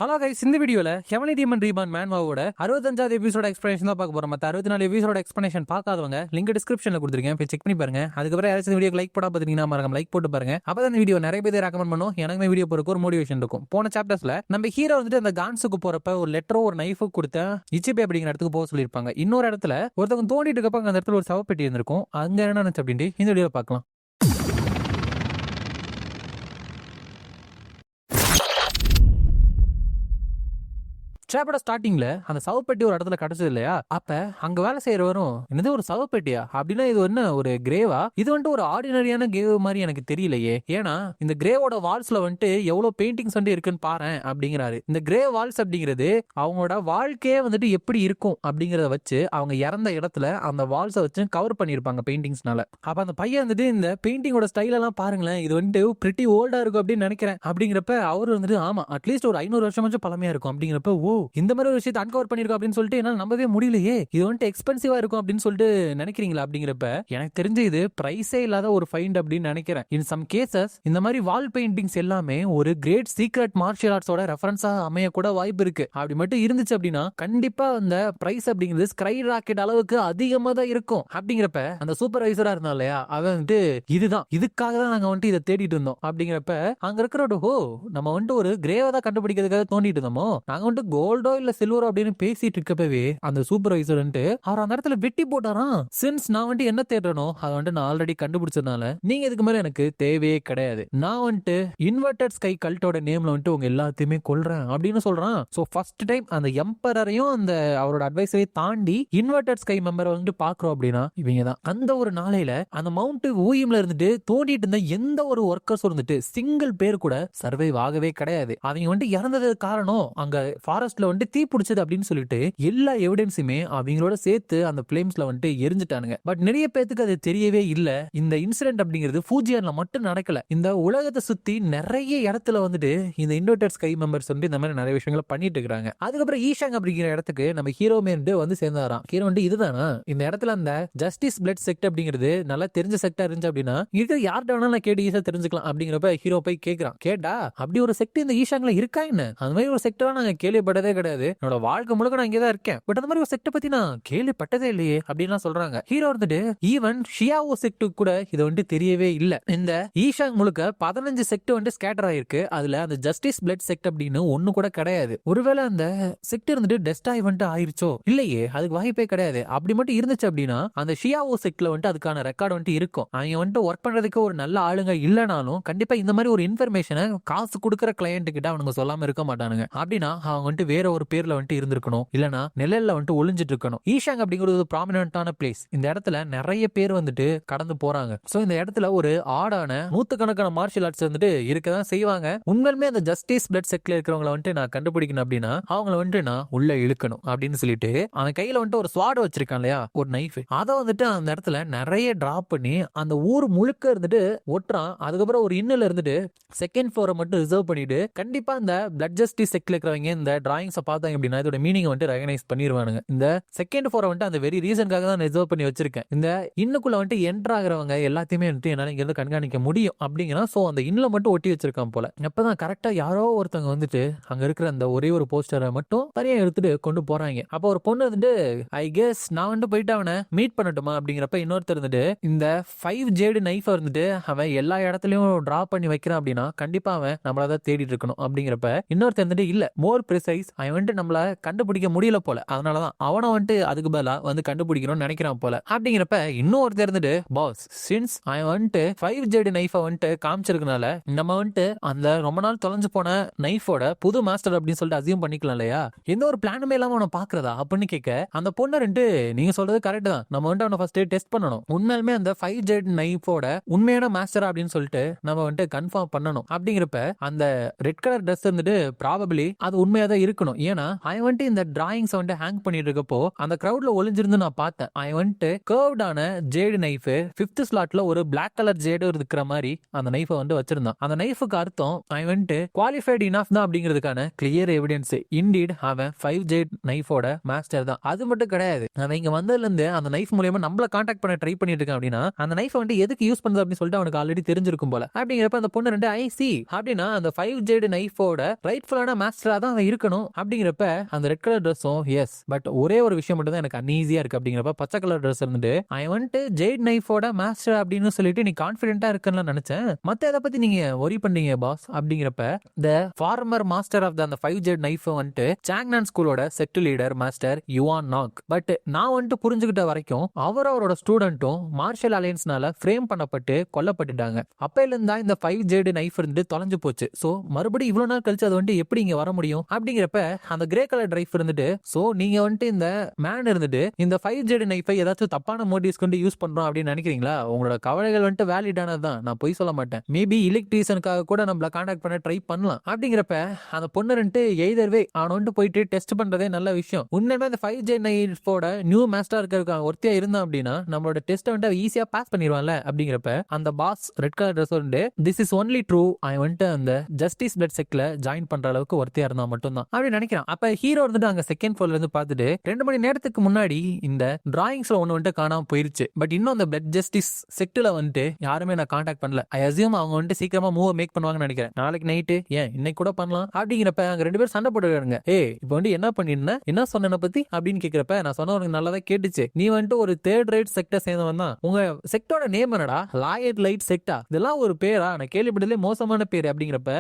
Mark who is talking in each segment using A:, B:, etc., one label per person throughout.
A: Hello guys, இந்த வீடியோல heavenly demon reborn மேன்வாவோட 65வது எபிசோட எக்ஸ்பிளனேஷன் தான் பார்க்க போறோம். மற்ற 64 எபிசோட எக்ஸ்பிளனேஷன் பார்க்காதவங்க லிங்க் டிஸ்கிரிப்ஷன்ல கொடுத்துருக்கேன், போய் செக் பண்ணி பாருங்க. அதுக்கப்புறம் யாராச்சும் வீடியோ லைக் போட பார்த்தீங்கன்னா மறக்காம லைக் போட்டு பாருங்க. அப்பதான் இந்த வீடியோ நிறைய பேர் ரெக்கமெண்ட் பண்ணும், எனக்குமே வீடியோ போறதுக்கு ஒரு மோட்டிவேஷன் இருக்கும். போன சாப்டர்ஸ்ல நம்ம ஹீரோ வந்துட்டு அந்த கான்ஸுக்கு போறப்ப ஒரு லெட்டரோ ஒரு நைஃபோ கொடுத்த இச்சிபே அப்படிங்கிற இடத்துக்கு போக சொல்லியிருப்பாங்க. இன்னொரு இடத்துல ஒருத்தவங்க தோண்டிட்டு இருக்கப்ப அந்த இடத்துல ஒரு சவப்பெட்டி இருந்திருக்கும். அங்க என்ன நினைச்சு அப்படின்ட்டு இந்த வீடியோ பார்க்கலாம். ட்ராப்போட ஸ்டார்டிங்ல அந்த சவப்பெட்டி ஒரு இடத்துல கிடைச்சது இல்லையா, அப்ப அங்க வேலை செய்யறவரும் என்னது ஒரு சவப்பெட்டியா அப்படின்னா இது என்ன ஒரு கிரேவா, இது வந்துட்டு ஒரு ஆர்டினரியான கிரேவ் மாதிரி எனக்கு தெரியலையே. ஏன்னா இந்த கிரேவோட வால்ஸ்ல வந்துட்டு எவ்வளவு பெயிண்டிங்ஸ் வந்துட்டு இருக்குன்னு பாரு அப்படிங்கிறாரு. இந்த கிரே வால்ஸ் அப்படிங்கிறது அவங்களோட வாழ்க்கையே வந்துட்டு எப்படி இருக்கும் அப்படிங்கறத வச்சு அவங்க இறந்த இடத்துல அந்த வால்ஸை வச்சு கவர் பண்ணிருப்பாங்க பெயிண்டிங்ஸ்னால. அப்ப அந்த பையன் வந்துட்டு இந்த பெயிண்டிங்கோட ஸ்டைல் எல்லாம் பாருங்களேன், இது வந்துட்டு பிரிட்டி ஓல்டா இருக்கும் அப்படின்னு நினைக்கிறேன் அப்படிங்கிறப்ப அவரு வந்துட்டு ஆமா அட்லீஸ்ட் ஒரு 500 வருஷமாச்சும் பழமையா இருக்கும் அப்படிங்கிறப்ப ஓ இந்த மாதிரி ஒரு விஷயத்தை அன்கவர் பண்ணிருக்கோம் அப்படின்னு சொல்லிட்டு என்னால நம்பவே முடியலையே, இது வந்துட்டு எக்ஸ்பென்சிவா இருக்கும் அப்படின்னு சொல்லிட்டு நினைக்கிறீங்களா அப்படிங்கிறப்ப எனக்கு தெரிஞ்ச இது பிரைஸே இல்லாத ஒரு ஃபைண்ட் அப்படின்னு நினைக்கிறேன். இன் சம் கேசஸ் இந்த மாதிரி வால் பெயிண்டிங்ஸ் எல்லாமே ஒரு கிரேட் சீக்ரெட் மார்ஷியல் ஆர்ட்ஸோட ரெஃபரன்ஸா அமைய கூட வாய்ப்பு இருக்கு. அப்படி மட்டும் இருந்துச்சு அப்படின்னா கண்டிப்பா அந்த பிரைஸ் அப்படிங்கிறது ஸ்கை ராக்கெட் அளவுக்கு அதிகமா தான் இருக்கும். அப்படிங்கிறப்ப அந்த சூப்பர்வைசரா இருந்தா இல்லையா, அவன் வந்துட்டு இதுதான் இதுக்காக தான் நாங்க வந்துட்டு இதை தேடிட்டு இருந்தோம் அப்படிங்கிறப்ப அங்க இருக்கிற ஹோ நம்ம வந்துட்டு ஒரு கிரேவை தான் கண்டுபிடிக்கிறதுக்காக தோண்டிட்டு இருந்தோமோ, நாங்க வந்துட்டு கோல்டோ இல்ல சில்வரோ அப்படின்னு பேசிட்டு இருக்கப்பவே அந்த சூப்பர்வைசர் அவர் அந்த இடத்துல வெட்டி போட்டாராம். சின்ஸ் நான் வந்துட்டு என்ன தேடுறனோ அதை வந்துட்டு நான் ஆல்ரெடி கண்டுபிடிச்சதுனால நீங்க இதுக்கு மேல எனக்கு தேவையே கிடையாது. நான் வந்துட்டு இன்வெர்டட் ஸ்கை கல்ட்டோட நேம்ல வந்துட்டு உங்க எல்லாத்தையுமே கொல்றேன் அப்படின்னு சொல்றான். சோ ஃபர்ஸ்ட் டைம் அந்த எம்பரரையும் அந்த அவரோட அட்வைஸையும் தாண்டி இன்வெர்டட் ஸ்கை மெம்பரை வந்துட்டு பாக்குறோம் அப்படின்னா இவங்க தான். அந்த ஒரு நாளையில அந்த மவுண்ட் ஊயிம்ல இருந்துட்டு தோண்டிட்டு இருந்த எந்த ஒரு ஒர்க்கர்ஸ் வந்துட்டு சிங்கிள் பேர் கூட சர்வைவ் ஆகவே கிடையாது. அவங்க வந்துட்டு இறந்தது காரணம் அங்க ஃபாரஸ்ட்ல வந்துட்டு தீ பிடிச்சது அப்படின்னு சொல்லிட்டு எல்லா எவிடன்ஸுமே அவங்களோட சேர்த்து அந்த பிளேம்ஸ்ல வந்துட்டு எரிஞ்சுட்டானுங்க. பட் நிறைய பேருக்கு அது தெரியவே இல்ல. இந்த இன்சிடென்ட் அப்படிங்கிறது ஃபூஜியான்ல மட்டும் நடக்கல, இந்த உலகத்தை சுத்தி நிறைய இடத்துல வந்துட்டு இந்த இன்வெர்டட் ஸ்கை மெம்பர்ஸ் வந்து இந்த மாதிரி நிறைய விஷயங்களை பண்ணிட்டு இருக்காங்க. அதுக்கப்புறம் ஈஷாங் அப்படிங்கிற இடத்துக்கு நம்ம ஹீரோமே வந்து சேர்ந்தாராம். ஹீரோ வந்து இதுதானா இந்த இடத்துல அந்த ஜஸ்டிஸ் பிளட் செக்ட் அப்படிங்கிறது நல்லா தெரிஞ்ச செக்டா இருந்துச்சு அப்படின்னா இது யார்கிட்ட வேணாலும் நான் கேட்டு ஈஸியா தெரிஞ்சுக்கலாம் அப்படிங்கிறப்ப ஹீரோ போய் கேட்கிறான். கேட்டா அப்படி ஒரு செக்ட் இந்த ஈஷாங்ல இருக்கா என்ன, அந்த மாதிரி ஒரு செக்டா நாங்க கேள்விப்பட்டதே கிடையாது, என்னோட வாழ்க்கை முழுக்க நான் இங்கதான் இருக்கேன், பட் அந்த மாதிரி ஒரு செக்ட் பத்தி நான் கேள்விப்பட்டதே இல்லையே அப்படின்னு சொல்றாங்க. ஹீரோ வந்துட்டு ஈவன் ஷியாவோ செக்ட் கூட இது வந்துட்டு தெரியவே இல்ல. இந்த ஈஷாங் முழுக்க 15 செக்ட் வந்து ஸ்கேட்டர் ஆயிருக்கு. அதுல அந்த ஜஸ்டிஸ் பிளட் செக்ட் அப்படின்னு ஒண்ணு கூட கிடையாது. ஒருவேளை அந்த செக்ட் இருந்துட்டு டெஸ்டாய் வந்துட்டு ஆயிருச்சோ, இல்லையே அதுக்கு வாய்ப்பே கிடையாது. அப்படி மட்டும் இருந்துச்சு அப்படின்னா அந்த ஷியாவோ செக்ட்ல வந்துட்டு அதுக்கான ரெக்கார்டு வந்துட்டு இருக்கும். அவங்க வந்துட்டு ஒர்க் பண்றதுக்கு ஒரு நல்ல ஆளுங்க இல்லைனாலும் கண்டிப்பா இந்த மாதிரி ஒரு இன்ஃபர்மேஷனை காசு கொடுக்குற கிளையண்ட் கிட்ட அவனுங்க சொல்லாம இருக்க மாட்டானுங்க. அப்படின்னா அவங்க வந்துட்டு வேற ஒரு பேர்ல வந்துட்டு இருந்திருக்கணும், இல்லனா நிழல்ல வந்துட்டு ஒளிஞ்சிட்டு இருக்கணும். ஈஷாங் அப்படிங்கிறது ஒரு ப்ராமினன்ட்டான பிளேஸ். இந்த இடத்துல நிறைய பேர் வந்துட்டு கடந்து போறாங்க. சோ இந்த இடத்துல ஒரு ஆடான நூத்துக்கணக்கான மார்ஷியல் ஆர்ட்ஸ் வந்துட்டு இருக்கதான் செய்வாங்க. உண்மையுமே அந்த ஜஸ்டிஸ் பிளட் செக்ட்ல இருக்கிறவங்களை வந்துட்டு நான் கண்டுபிடிக்கணும் அப்படின்னா அவங்கள வந்துட்டு நான் உள்ள இழுக்கணும் அப்படின்னு சொல்லிட்டு அவன் கையில வந்துட்டு ஒரு ஸ்வாட் வச்சிருக்கான் இல்லையா, ஒரு நைஃப், அதை வந்துட்டு அந்த இடத்துல நிறைய டிராப் பண்ணி அந்த ஊர் முழுக்க இருந்துட்டு ஒட்டுறான். அதுக்கப்புறம் ஒரு இன்னுல இருந்துட்டு செகண்ட் ஃப்ளோரை மட்டும் ரிசர்வ் பண்ணிட்டு கண்டிப்பா இந்த பிளட் ஜஸ்டிஸ் செக்ட்ல இருக்கிறவங்க இந்த டிராயிங்ஸை பார்த்தாங்க அப்படின்னா இதோட மீனிங் வந்துட்டு ரெகனைஸ் பண்ணிடுவானுங்க. இந்த செகண்ட் ஃப்ளோரை வந்துட்டு அந்த வெரி ரீசனுக்காக தான் ரிசர்வ் பண்ணி வச்சிருக்கேன். இந்த இன்னுக்குள்ள வந்துட்டு என்டர் ஆகிறவங்க எல்லாத்தையுமே வந்துட்டு என்னால இங்க இருந்து கண்காணிக்க முடியும் அப்படிங்கிறா. சோ அந்த இன்னல மட்டும் ஒட்டி வச்சிருக்கான் போல. அப்பதான் கரெக்டா யாரோ ஒருத்தவங்க வந்துட்டு அங்க இருக்கிற அந்த ஒரே ஒரு போஸ்டரை மட்டும் தனியா எடுத்துட்டு கொண்டு போறாங்க. அப்ப ஒரு பொண்ணு வந்துட்டு ஐ கெஸ் நான் வந்துட்டு போயிட்டு அவனை மீட் பண்ணட்டுமா அப்படிங்கிறப்ப இன்னொருத்தர் வந்துட்டு இந்த 5 ஜேடு நைஃப் வந்துட்டு அவன் எல்லா இடத்துலயும் டிரா பண்ணி வைக்கிறான் அப்படின்னா கண்டிப்பா அவன் நம்மளதான் தேடிட்டு இருக்கணும் அப்படிங்கிறப்ப இன்னொருத்தர் வந்துட்டு இல்ல மோர் ப்ரிசைஸ் அவன் வந்துட்டு நம்மள கண்டுபிடிக்க முடியல போல, அதனாலதான் அவனை வந்துட்டு அதுக்கு பதிலா வந்து கண்டுபிடிக்கணும்னு நினைக்கிறான் போல. அப்படிங்கிறப்ப இன்னொருத்தர் இருந்துட்டு பாஸ் சின்ஸ் அவன் வந்துட்டு 5 ஜேடு நைஃபை வந்துட்டு காமிச்சிருக்கனால நம்ம வந்துட்டு அந்த ரொம்ப நாள் தொலைஞ்சு போன நைஃபோட புது மாஸ்டர் அப்படின்னு சொல்லிட்டு அசியூம் பண்ணிக்கலாம் இல்லையா, எந்த ஒரு பிளானுமே இல்லாம அவனை பாக்குறதா அப்படின்னு கேட்க அந்த பொண்ணு ரெண்டு நீங்க சொல்றது கரெக்ட் தான், நம்ம வந்துட்டு அவனை ஃபர்ஸ்ட் டெஸ்ட் பண்ணணும், உண்மையுமே அந்த 5 ஜேடு நைஃபோட உண்மையான மாஸ்டர் அப்படின்னு சொல்லிட்டு நம்ம வந்துட்டு கன்ஃபார்ம் பண்ணணும். அப்படிங்கிறப்ப அந்த ரெட் கலர் ட்ரெஸ் வந்துட்டு ப்ராபபிலி அது உண்மையா தான் இருக்கு இருக்கணும். ஏன்னா அவன் வந்துட்டு இந்த டிராயிங்ஸ் வந்துட்டு ஹேங் பண்ணிட்டு இருக்கப்போ அந்த கிரௌட்ல ஒளிஞ்சிருந்து நான் பார்த்தேன். அவன் வந்துட்டு கர்வ்டான ஜேடு நைஃப் 5th ஸ்லாட்ல ஒரு பிளாக் கலர் ஜேடு இருக்கிற மாதிரி அந்த நைஃபை வந்து வச்சிருந்தான். அந்த நைஃபுக்கு அர்த்தம் அவன் வந்துட்டு குவாலிஃபைட் இனஃப் தான் அப்படிங்கிறதுக்கான கிளியர் எவிடன்ஸ். இண்டீட் அவன் 5 ஜேட் நைஃபோட மாஸ்டர் தான். அது மட்டும் கிடையாது, அவன் இங்க வந்ததுல இருந்து அந்த நைஃப் மூலமா நம்மள கான்டாக்ட் பண்ண ட்ரை பண்ணிட்டு இருக்கான். அப்படின்னா அந்த நைஃப் வந்து எதுக்கு யூஸ் பண்ணுது அப்படின்னு சொல்லிட்டு அவனுக்கு ஆல்ரெடி தெரிஞ்சிருக்கும் போல. அப்படிங்கிறப்ப அந்த பொண்ணு ரெண்டு ஐசி அப்படின்னா அந்த 5 ஜேடு நைஃபோட ரைட்ஃபுல்லான மாஸ்டரா தான் அவன் இருக்கணும். அப்படிங்கிறப்ப அந்த ரெட் கலர் ட்ரெஸ்ஸும் எஸ், பட் ஒரே ஒரு விஷயம் மட்டும் தான் எனக்கு அன்ஈஸியா இருக்கு. அப்படிங்கிறப்ப பச்சை கலர் ட்ரெஸ் இருந்துட்டு ஐ வந்துட்டு ஜேட் நைஃபோட மாஸ்டர் அப்படின்னு சொல்லிட்டு நீ கான்பிடென்ட்டா இருக்குன்னு நினைச்சேன். மத்த எதை பத்தி நீங்க ஒரி பண்ணீங்க பாஸ்? அப்படிங்கிறப்ப த ஃபார்மர் மாஸ்டர் ஆஃப் அந்த 5 ஜெட் நைஃப் வந்துட்டு சாங்னான் ஸ்கூலோட செக்ட் லீடர் மாஸ்டர் யுவான் நாக். பட் நான் வந்துட்டு புரிஞ்சுக்கிட்ட வரைக்கும் அவரோட ஸ்டூடெண்ட்டும் மார்ஷல் அலையன்ஸ்னால ஃப்ரேம் பண்ணப்பட்டு கொல்லப்பட்டுட்டாங்க. அப்பையில இருந்தா இந்த 5 ஜெட் நைஃப் இருந்து தொலைஞ்சு போச்சு. சோ மறுபடியும் இவ்வளவு நாள் கழிச்சு அது வந்துட்டு எப்படி இங்க வர முடியும்? அப்படிங்கிறப்ப அந்த கிரே கலர் ட்ரைஃப் இருந்துட்டு சோ நீங்க வந்துட்டு இந்த மேன் இருந்துட்டு இந்த 5 ஜெட் நைஃபை ஏதாச்சும் தப்பான மோட்டிவ்ஸ் கொண்டு யூஸ் பண்றோம் அப்படின்னு நினைக்கிறீங்களா? உங்களோட கவலைகள் வந்துட்டு வேலிடானது தான், நான் பொய் சொல்ல மாட்டேன். மேபி எலக்ட்ரீஷனுக்காக கூட நம்மள கான்டாக்ட் பண்ண ட்ரை பண்ணலாம். அப்படிங்கிறப்ப அந்த பொண்ணு ரெண்டு எய்தர்வே அவன் போயிட்டு டெஸ்ட் பண்றதே நல்ல விஷயம். உண்மையுமே அந்த 5J நைஃபோட நியூ மாஸ்டர் இருக்க ஒருத்தியா இருந்தான் அப்படின்னா நம்மளோட டெஸ்ட் வந்துட்டு ஈஸியா பாஸ் பண்ணிடுவான்ல. அப்படிங்கிறப்ப அந்த பாஸ் ரெட் கலர் ட்ரெஸ் வந்து திஸ் இஸ் ஒன்லி ட்ரூ அவன் வந்துட்டு அந்த ஜஸ்டிஸ் பிளட் செக்ல ஜாயின் பண்ற அளவுக்கு ஒருத்தியா இருந்தா மட்டும்தான் அப்படி நினைக்கிறான். அப்ப ஹீரோ வந்துட்டு அங்க செகண்ட் ஃப்ளோர்ல இருந்து பார்த்துட்டு 2 மணி நேரத்துக்கு முன்னாடி இந்த டிராயிங்ஸ்ல ஒண்ணு வந்துட்டு காணாம போயிருச்சு. பட் இன்னும் அந்த பிளட் ஜஸ்டிஸ் செக்ட்ல வந்துட்டு யாருமே நான் கான்டாக்ட் பண்ணல. ஐ அசியூம் அவங்க வந்துட்டு சீக்கிரமா மூவ் மேக் பண்ணுவாங்கன்னு நினைக்கிறேன். நாளைக்கு நைட்டு ஏன் இன்னைக்கு கூட பண்ணலாம். அப்படிங்கிறப்ப அங்க 2 பேரும் சண்டை போட்டுருக்காங்க. இப்போ வந்து என்ன பண்ணிருந்த என்ன சொன்ன பத்தி அப்படின்னு கேக்குறப்ப நான் சொன்ன உனக்கு நல்லாதான் கேட்டுச்சு. நீ வந்துட்டு ஒரு தேர்ட் ரைட் செக்டர் சேர்ந்தவன் தான். உங்க செக்டோட நேம் என்னடா? Lloyd light செக்டா? இதெல்லாம் ஒரு பேரா? நான் கேள்விப்பட்டதுல மோசமான பேரு. அப்படிங்கிறப்ப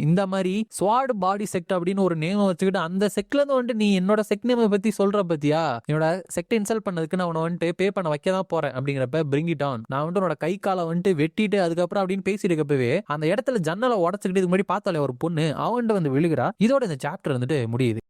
A: இந்த மாதிரி ஸ்வாட் பாடி செக்ட் அப்படின்னு ஒரு நேம் வச்சுக்கிட்டு அந்த செக்ட்ல இருந்து வந்துட்டு நீ என்னோட செக்ட் நேம் பத்தி சொல்ற பத்தியா? என்னோட செக்ட் இன்சல்ட் பண்ணதுக்கு நான் உன வந்துட்டு பே பண்ண வைக்க தான் போறேன். அப்படிங்கிறப்ப பிரிங் இட் ஆன். நான் வந்துட்டு உன்னோட கை காலை வந்துட்டு வெட்டிட்டு அதுக்கப்புறம் அப்படின்னு பேசிட்டு இருக்கப்பவே அந்த இடத்துல ஜன்னலை உடச்சுக்கிட்டு இதுக்கு முன்னாடி பார்த்தாலே ஒரு பொண்ணு அவன்கிட்ட வந்து விழுகிறா. இதோட இந்த சாப்டர் வந்துட்டு முடியுது.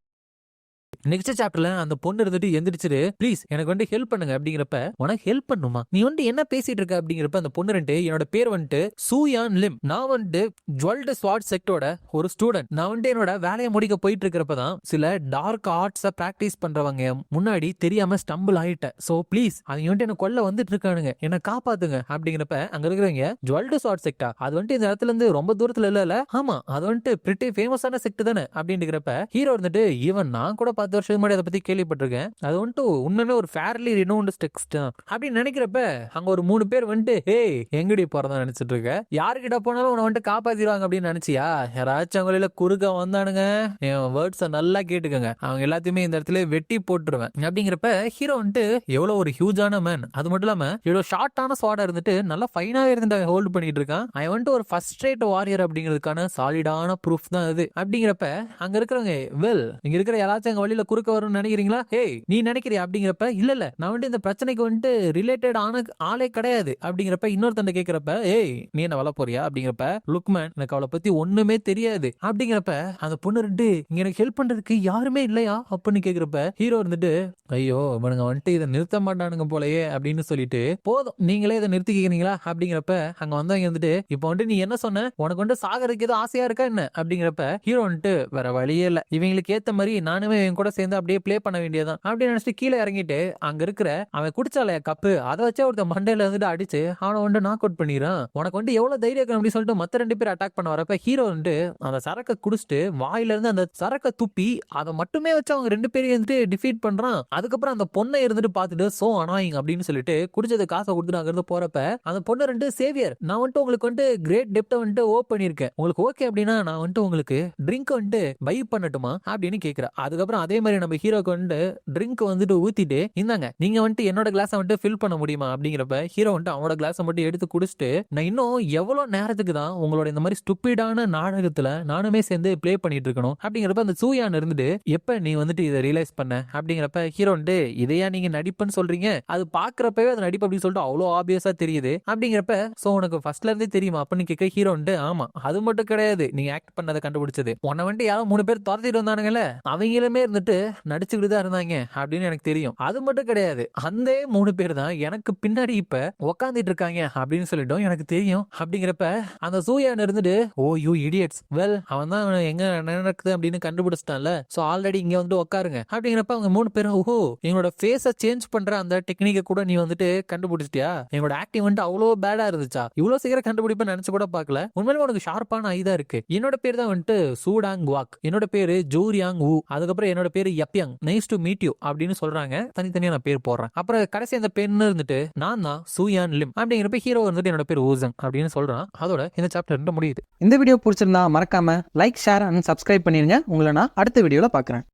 A: நெக்ஸ்ட் சாப்டர்ல அந்த பொண்ணு இருந்துட்டு எந்திரிச்சிரு ப்ளீஸ் எனக்கு வந்து ஹெல்ப் பண்ணுங்க. அப்படிங்கிறப்ப உனக்கு ஹெல்ப் பண்ணுமா? நீ வந்து என்ன பேசிட்டு இருக்க? அப்படிங்கிறப்ப அந்த பொண்ணு ரெண்டு என்னோட பேர் வந்துட்டு சூயான் லிம். நான் வந்துட்டு ஜுவல்டு ஸ்வாட் செக்டோட ஒரு ஸ்டூடெண்ட். நான் வந்துட்டு என்னோட வேலையை முடிக்க போயிட்டு இருக்கிறப்பதான் சில டார்க் ஆர்ட்ஸை பிராக்டிஸ் பண்றவங்க முன்னாடி தெரியாம ஸ்டம்பிள் ஆயிட்டேன். சோ ப்ளீஸ் அவங்க வந்துட்டு என்ன கொல்ல வந்துட்டு இருக்கானுங்க, என்ன காப்பாத்துங்க. அப்படிங்கிறப்ப அங்க இருக்கிறவங்க ஜுவல்டு ஸ்வாட் செக்டா அது வந்துட்டு இந்த இடத்துல இருந்து ரொம்ப தூரத்துல இல்ல. ஆமா அது வந்துட்டு பிரிட்டி ஃபேமஸான செக்ட் தானே. அப்படிங்கிறப்ப ஹீரோ வந்துட்டு ஈவன் நான் கூட 10 வருஷம் முன்னாடி அதை பத்தி கேள்விப்பட்டிருக்கேன். அது வந்துட்டு உண்மையிலே ஒரு ஃபேர்லி ரினோன்டு டெக்ஸ்ட் அப்படின்னு நினைக்கிறப்ப அங்க ஒரு 3 பேர் வந்துட்டு எங்கடி போறதா நினைச்சிட்டு இருக்க? யாருக்கிட்ட போனாலும் உன்னை வந்துட்டு காப்பாத்திடுவாங்க அப்படின்னு நினைச்சியா? யாராச்சும் அவங்கள குறுக்க வந்தானுங்க என் வேர்ட்ஸை நல்லா கேட்டுக்கங்க, அவங்க எல்லாத்தையுமே இந்த இடத்துல வெட்டி போட்டுருவேன். அப்படிங்கிறப்ப ஹீரோ வந்துட்டு எவ்வளவு ஒரு ஹியூஜான மேன், அது மட்டும் இல்லாம எவ்வளவு ஷார்ட்டான ஸ்வாடா இருந்துட்டு நல்லா ஃபைனாவே இருந்து ஹோல்ட் பண்ணிட்டு இருக்கான். அவன் வந்துட்டு ஒரு ஃபர்ஸ்ட் ரேட் வாரியர் அப்படிங்கிறதுக்கான சாலிடான ப்ரூஃப் தான் அது. அப்படிங்கிறப்ப அங்க இருக்கிறவங்க இங்க இருக்கிற யாராச்சும் அங்க வழியில குறுக்க வரும்னு நினைக்கிறீங்களா? நீ நினைக்கிறியா? அப்படிங்கிறப்ப இல்ல நான் வந்துட்டு இந்த பிரச்சனைக்கு வந்துட்டு ரிலேட்டட் ஆன ஆளே கிடையாது. அப்படிங்கிறப்ப இன்னொருத்தண்ட கேட்கிறப்ப நீ என்ன வள போறியா? அப்படிங்கிறப்ப லுக்மேன் எனக்கு அவளை பத்தி ஒண்ணுமே தெரியாது. அப்படிங்கிறப்ப அந்த பொண்ணு ரெண்டு இங்க எனக்கு ஹெல்ப் பண்றதுக்கு யாருமே இல்லையா அப்படின்னு கேக்குறப்ப ஹீரோ இருந்துட்டு ஐயோ இவனுங்க வந்துட்டு இதை நிறுத்த மாட்டானுங்க போலயே அப்படின்னு சொல்லிட்டு போதும் நீங்களே இதை நிறுத்திக்கிறீங்களா? அப்படிங்கிறப்ப அங்க வந்தவங்க வந்துட்டு இப்போ வந்துட்டு நீ என்ன சொன்ன, உனக்கு வந்துட்டு சாகறதுக்கு ஏதோ ஆசையா இருக்கா என்ன? அப்படிங்கிறப்ப ஹீரோ வந்துட்டு வேற வழியே இல்ல, இவங்களுக்கு ஏத்த மாதிரி நானுமே இவங்க கூட சேர்ந்து அப்படியே பிளே பண்ண வேண்டியதான் அப்படின்னு நினைச்சிட்டு கீழே இறங்கிட்டு அங்க இருக்கிற அவன் குடிச்சாலையா கப்பு அதை வச்சா ஒருத்த மண்டையில வந்துட்டு அடிச்சு அவனை வந்து நாக் அவுட் பண்ணிடுறான். உனக்கு வந்து எவ்வளவு தைரியம் இருக்கு அப்படின்னு சொல்லிட்டு மத்த 2 பேர் அட்டாக் பண்ண வரப்ப ஹீரோ வந்து அந்த சரக்கை குடிச்சிட்டு வாயில இருந்து அந்த சரக்கை துப்பி அதை மட்டுமே வச்சு அவங்க 2 பேரையும் வந்துட்டு டிஃபீட் பண்றான். அதுக்கப்புறம் அந்த பொண்ணை இருந்துட்டு பார்த்துட்டு சோ அனாயிங் அப்படின்னு சொல்லிட்டு குடிச்சது காசை கொடுத்துட்டு அங்க இருந்து போறப்ப அந்த பொண்ணு ரெண்டு சேவியர் நான் வந்துட்டு உங்களுக்கு வந்துட்டு கிரேட் டெப்ட வந்துட்டு ஓப் பண்ணிருக்கேன், உங்களுக்கு ஓகே அப்படின்னா நான் வந்துட்டு உங்களுக்கு ட்ரிங்க் வந்துட்டு பை பண்ணட்டுமா அப்படின்னு கேக்குறா. அதுக்கப்புறம் அதே மாதிரி நம்ம ஹீரோக்கு வந்து ட்ரிங்க் வந்துட்டு ஊத்திட்டு இந்தாங்க நீங்க வந்துட்டு என்னோட கிளாஸை வந்துட்டு ஃபில் பண்ண முடியுமா? அப்படிங்கிறப்ப ஹீரோ வந்துட்டு அவனோட கிளாஸை மட்டும் எடுத்து குடிச்சிட்டு நான் இன்னும் எவ்வளவு நேரத்துக்கு தான் உங்களோட இந்த மாதிரி ஸ்டூபிடான நாடகத்துல நானுமே சேர்ந்து பிளே பண்ணிட்டு இருக்கணும்? அப்படிங்கிறப்ப அந்த சூயான் இருந்துட்டு எப்ப நீ வந்துட்டு இதை ரியலைஸ் பண்ண? அப்படிங்கிறப்ப ஹீரோ வந்துட்டு இதையா நீங்க நடிப்புன்னு சொல்றீங்க, அது பாக்குறப்பவே அது நடிப்பு அப்படின்னு சொல்லிட்டு அவ்வளவு ஆபியஸா தெரியுது. அப்படிங்கிறப்ப சோ உனக்கு ஃபர்ஸ்ட்ல இருந்தே தெரியுமா அப்படின்னு கேட்க ஹீரோ வந்துட்டு ஆமா அது மட்டும் கிடையாது நீங்க ஆக்ட் பண்ணதை கண்டுபிடிச்சது, உன்னை வந்துட்டு யாரும் 3 பேர் துரத்திட்டு வந்தானுங்கல்ல அவங்களுமே இருந்துட்டு வந்துட்டு நடிச்சுக்கிட்டு தான் இருந்தாங்க அப்படின்னு எனக்கு தெரியும். அது மட்டும் கிடையாது, அந்த 3 பேர் தான் எனக்கு பின்னாடி இப்ப உக்காந்துட்டு இருக்காங்க அப்படின்னு சொல்லிட்டோம் எனக்கு தெரியும். அப்படிங்கிறப்ப அந்த சூயான் இருந்துட்டு, ஓ யூ இடியட்ஸ், வெல் அவன் தான் எங்க நடக்குது அப்படின்னு கண்டுபிடிச்சிட்டான்ல, சோ ஆல்ரெடி இங்க வந்து உட்காருங்க அப்படிங்கிறப்ப அவங்க 3 பேரும், ஓஹோ எங்களோட ஃபேஸ சேஞ்ச் பண்ற அந்த டெக்னிக்கை கூட நீ வந்துட்டு கண்டுபிடிச்சிட்டியா, எங்களோட ஆக்டிங் வந்துட்டு அவ்வளோ பேடா இருந்துச்சா, இவ்வளவு சீக்கிரம் கண்டுபிடிப்ப நினைச்சு கூட பார்க்கல, உண்மையிலே உனக்கு ஷார்ப்பான ஐ தான் இருக்கு. என்னோட பேர் தான் வந்துட்டு சூடாங் வாக், என்னோட பேரு ஜூரியாங் வூ, அதுக்கப்புறம் என்னோட பேரு யப்யாங், நைஸ் டு மீட் யூ அப்படின்னு சொல்றாங்க. தனித்தனியா நான் பேர் போடுறேன். அப்புறம் கடைசி அந்த பேர்னு இருந்துட்டு நான் தான் சூயான் லிம் அப்படிங்கிறப்ப ஹீரோ வந்துட்டு என்னோட பேர் ஊசங் அப்படின்னு சொல்றான். அதோட இந்த சாப்டர் முடியுது.
B: இந்த வீடியோ பிடிச்சிருந்தா மறக்காம லைக், ஷேர் அண்ட் சப்ஸ்கிரைப் பண்ணிருங்க. உங்களை நான் அடுத்த வீடியோல பார்க்குறேன்.